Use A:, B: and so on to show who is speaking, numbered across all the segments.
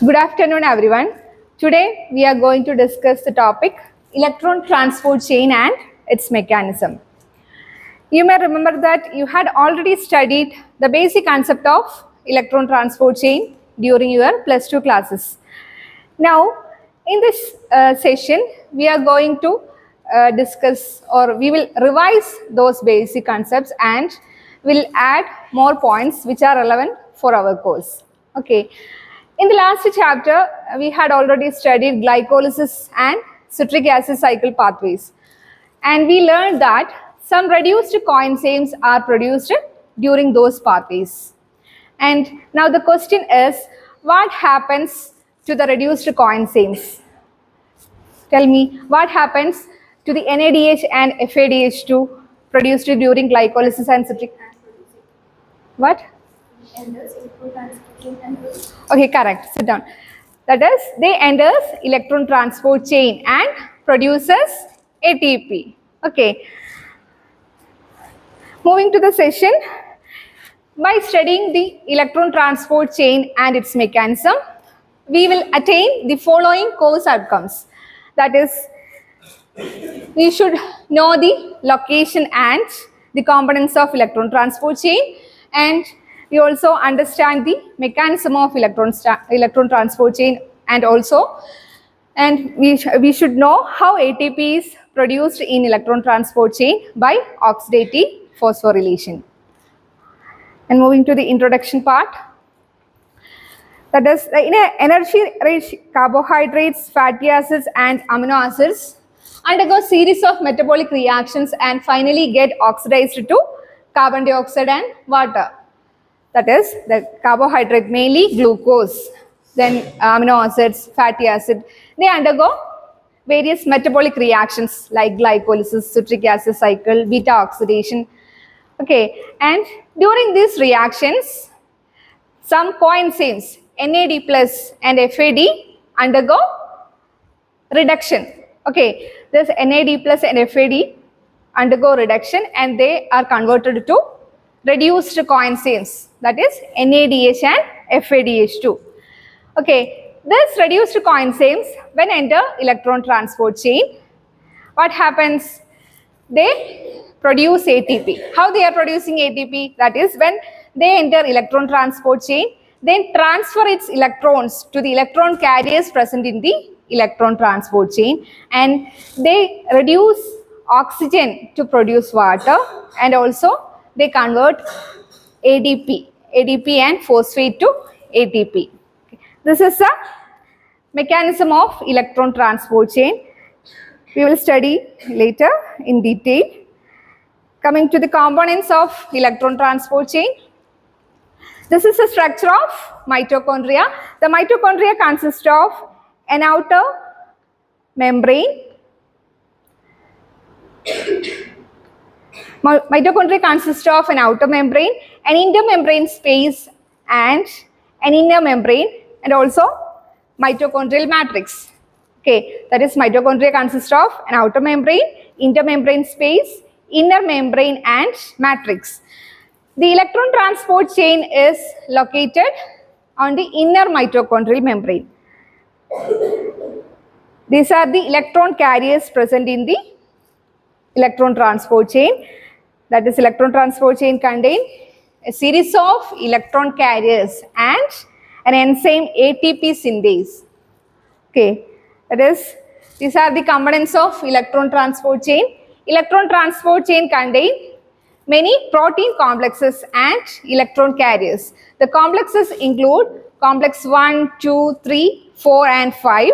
A: Good afternoon, everyone. Today we are going to discuss the topic electron transport chain and its mechanism. You may remember that you had already studied the basic concept of electron transport chain during your plus 2 classes. Now, in this session, we are going to discuss or we will revise those basic concepts and will add more points which are relevant for our course. Okay. In the last chapter, we had already studied glycolysis and citric acid cycle pathways. And we learned that some reduced coenzymes are produced during those pathways. And now the question is, what happens to the reduced coenzymes? Tell me, what happens to the NADH and FADH2 produced during glycolysis and citric? What? Okay, correct. Sit down. That is, they enters electron transport chain and produces ATP. Okay. Moving to the session, by studying the electron transport chain and its mechanism, we will attain the following course outcomes. That is, we should know the location and the components of electron transport chain, and we also understand the mechanism of electron transport chain, and we should know how ATP is produced in electron transport chain by oxidative phosphorylation. And moving to the introduction part, that is, in an energy-rich carbohydrates, fatty acids and amino acids undergo series of metabolic reactions and finally get oxidized to carbon dioxide and water. That is, the carbohydrate, mainly glucose, then amino acids, fatty acid, they undergo various metabolic reactions like glycolysis, citric acid cycle, beta oxidation. Okay, and during these reactions, some coenzymes, NAD plus and FAD, undergo reduction. Okay, this NAD plus and FAD undergo reduction and they are converted to reduced coenzymes, that is NADH and FADH2. Okay, this reduced coenzymes, when enter electron transport chain, what happens? They produce ATP. How they are producing ATP? That is, when they enter electron transport chain, then transfer its electrons to the electron carriers present in the electron transport chain, and they reduce oxygen to produce water, and also they convert ADP and phosphate to ATP. This is the mechanism of electron transport chain. We will study later in detail. Coming to the components of electron transport chain. This is the structure of mitochondria. The mitochondria consists of an outer membrane. Mitochondria consists of an outer membrane, an intermembrane space and an inner membrane, and also mitochondrial matrix. Okay, that is, mitochondria consists of an outer membrane, intermembrane space, inner membrane and matrix. The electron transport chain is located on the inner mitochondrial membrane. These are the electron carriers present in the electron transport chain. That is, electron transport chain contain a series of electron carriers and an enzyme ATP synthase. Okay, that is, these are the components of electron transport chain. Electron transport chain contain many protein complexes and electron carriers. The complexes include complex 1, 2, 3, 4 and 5,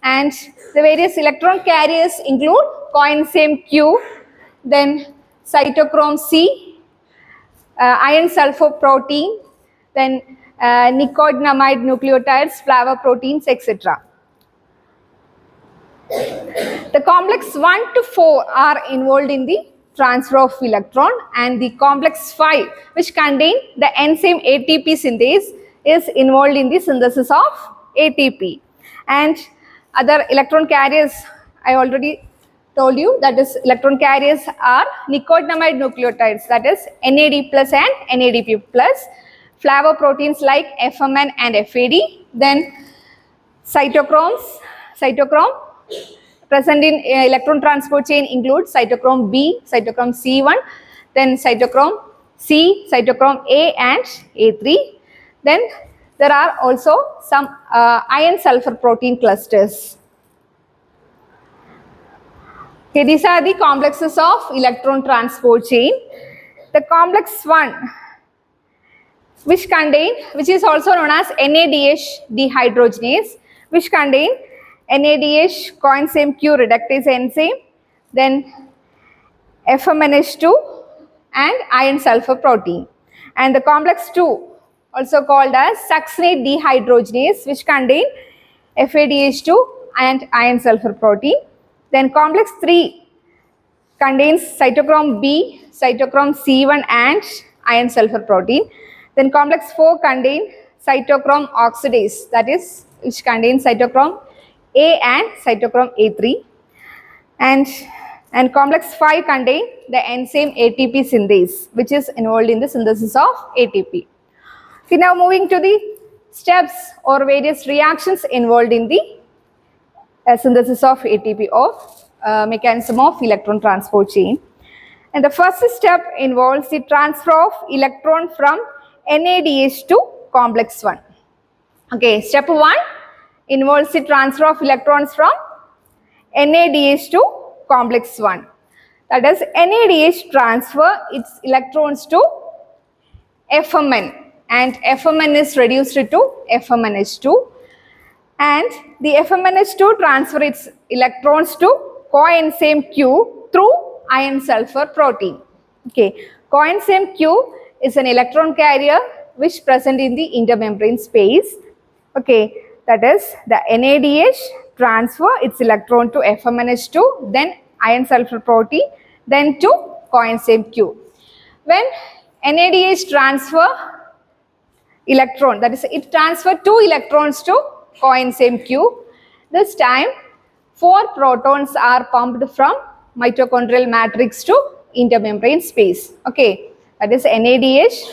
A: and the various electron carriers include coenzyme Q, then cytochrome C, iron sulfur protein, then nicotinamide nucleotides, flavoproteins, etc. The complex 1 to 4 are involved in the transfer of electron, and the complex 5, which contain the enzyme ATP synthase, is involved in the synthesis of ATP. And other electron carriers, I already told you, that is, electron carriers are nicotinamide nucleotides, that is NAD plus and NADP plus, flavoproteins like FMN and FAD, then Cytochrome present in electron transport chain includes cytochrome B, cytochrome C1, then cytochrome C, cytochrome A and A3. Then there are also some iron sulfur protein clusters. Okay, these are the complexes of electron transport chain. The complex 1, which is also known as NADH dehydrogenase, which contain NADH coenzyme Q reductase enzyme, then FMNH2 and iron sulfur protein. And the complex 2, also called as succinate dehydrogenase, which contain FADH2 and iron sulfur protein. Then complex 3 contains cytochrome B, cytochrome C1 and iron sulfur protein. Then complex 4 contains cytochrome oxidase, that is, which contains cytochrome A and cytochrome A3. And complex 5 contains the enzyme ATP synthase, which is involved in the synthesis of ATP. Okay, now moving to the steps or various reactions involved in the synthesis of ATP or mechanism of electron transport chain. And the first step involves the transfer of electron from NADH to complex 1. Okay, step 1 involves the transfer of electrons from NADH to complex 1. That is, NADH transfer its electrons to FMN, and FMN is reduced to FMNH2, and the FMNH2 transfer its electrons to coenzyme Q through iron sulfur protein. Okay, coenzyme Q is an electron carrier which present in the intermembrane space. Okay, that is, the NADH transfer its electron to FMNH2, then iron sulfur protein, then to coenzyme Q. When NADH transfer electron, that is, it transfer 2 electrons to coenzyme Q. This time 4 protons are pumped from mitochondrial matrix to intermembrane space. Okay, that is NADH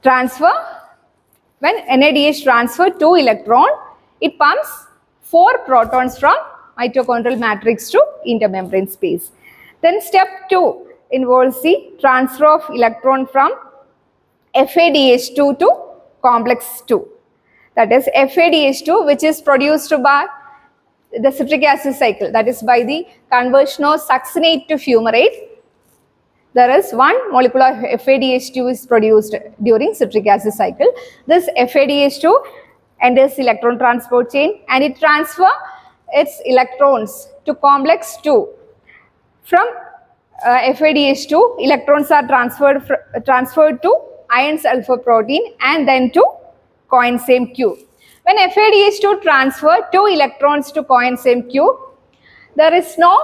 A: transfer. When NADH transfer 2 electron, it pumps 4 protons from mitochondrial matrix to intermembrane space. Then step 2 involves the transfer of electron from FADH2 to complex 2. That is, FADH2, which is produced by the citric acid cycle, that is by the conversion of succinate to fumarate. There is 1 molecule of FADH2 is produced during citric acid cycle. This FADH2 enters electron transport chain and it transfers its electrons to complex 2. From FADH2, electrons are transferred to iron sulfur protein and then to coenzyme Q. When FADH2 transfer 2 electrons to coenzyme Q, there is no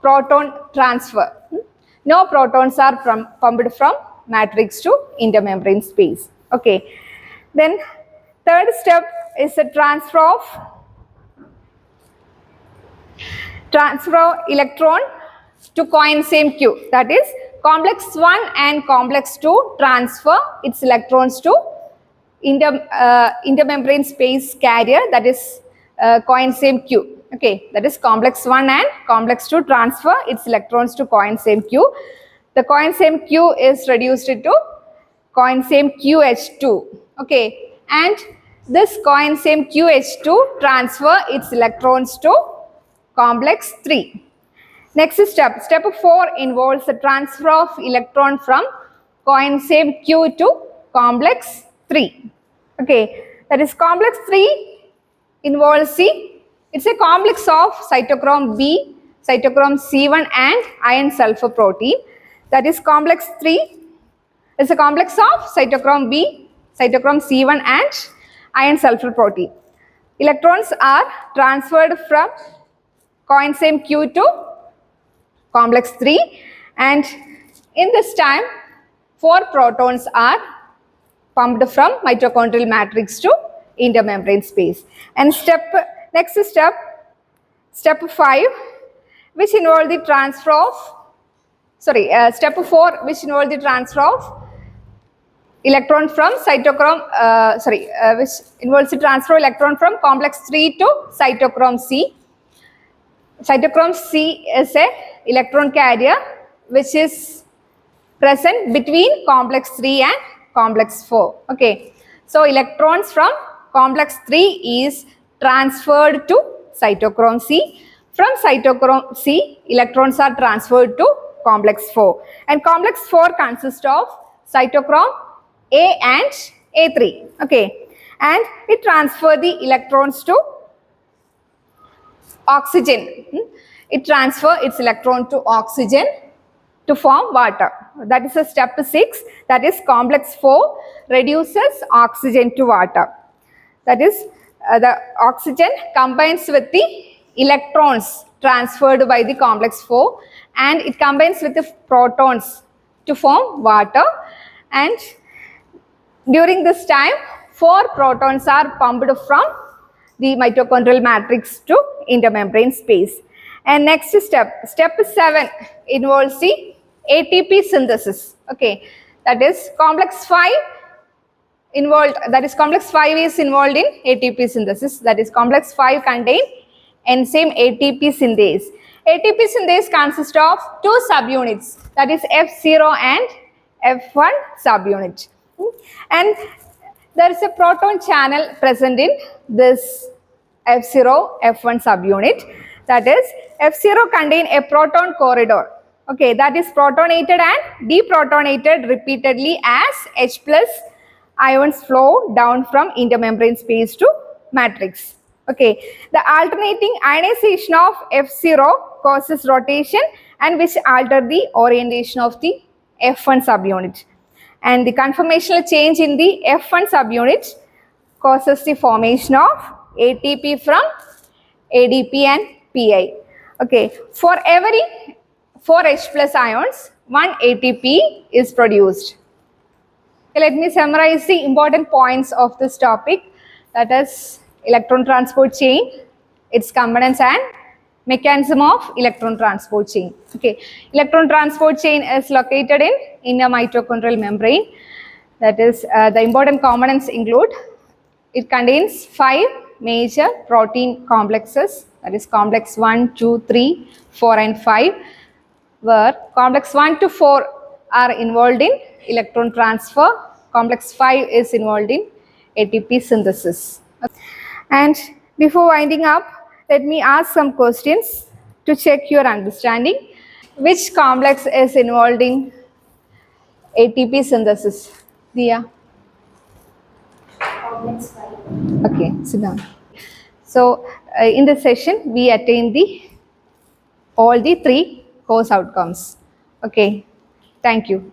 A: proton transfer. No protons are pumped from matrix to intermembrane space. Okay. Then third step is the transfer of electron to coenzyme Q. That is, complex 1 and complex 2 transfer its electrons to intermembrane space carrier, that is coenzyme Q. Okay, that is complex 1 and complex 2 transfer its electrons to coenzyme Q. The coenzyme Q is reduced to coenzyme QH2. Okay, and this coenzyme QH2 transfer its electrons to complex 3. Next step, step 4 involves the transfer of electron from coenzyme Q to complex 3. Okay, that is complex 3 involves it's a complex of cytochrome B, cytochrome C1 and iron sulfur protein. That is, complex 3 is a complex of cytochrome B, cytochrome C1 and iron sulfur protein. Electrons are transferred from coenzyme Q to complex 3, and in this time 4 protons are pumped from mitochondrial matrix to intermembrane space. And next step, step 5, which involves the transfer of step 4, which involves the transfer of electron from cytochrome, which involves the transfer of electron from complex 3 to cytochrome C. Cytochrome C is a electron carrier which is present between complex 3 and complex 4. Okay. So electrons from complex 3 is transferred to cytochrome C. From cytochrome C, electrons are transferred to complex 4. And complex 4 consists of cytochrome A and A3. Okay. And it transfers the electrons to oxygen. It transfers its electron to oxygen to form water. That is a step 6. That is complex 4 reduces oxygen to water. That is the oxygen combines with the electrons transferred by the complex 4 and it combines with the protons to form water, and during this time 4 protons are pumped from the mitochondrial matrix to intermembrane space. And next step, step 7 involves the ATP synthesis. Okay, that is complex 5 involved, that is complex 5 is involved in ATP synthesis. That is complex 5 contain enzyme ATP synthase. ATP synthase consists of 2 subunits, that is F0 and F1 subunit. And there is a proton channel present in this F0, F1 subunit. That is F0 contain a proton corridor. Okay, that is protonated and deprotonated repeatedly as H plus ions flow down from intermembrane space to matrix. Okay, the alternating ionization of F0 causes rotation and which alter the orientation of the F1 subunit. And the conformational change in the F1 subunit causes the formation of ATP from ADP and PI. Okay, for every 4 H plus ions, 1 ATP is produced. Okay, let me summarize the important points of this topic, that is electron transport chain, its components and mechanism of electron transport chain. Okay, electron transport chain is located in inner mitochondrial membrane. That is the important components include, it contains 5 major protein complexes, that is complex 1, 2, 3, 4 and 5, where complex 1 to 4 are involved in electron transfer, complex 5 is involved in ATP synthesis. And before winding up, let me ask some questions to check your understanding. Which complex is involved in ATP synthesis? Dia?
B: Complex 5.
A: Okay, sit down. So, in this session, we attained all the 3 course outcomes. Okay, thank you.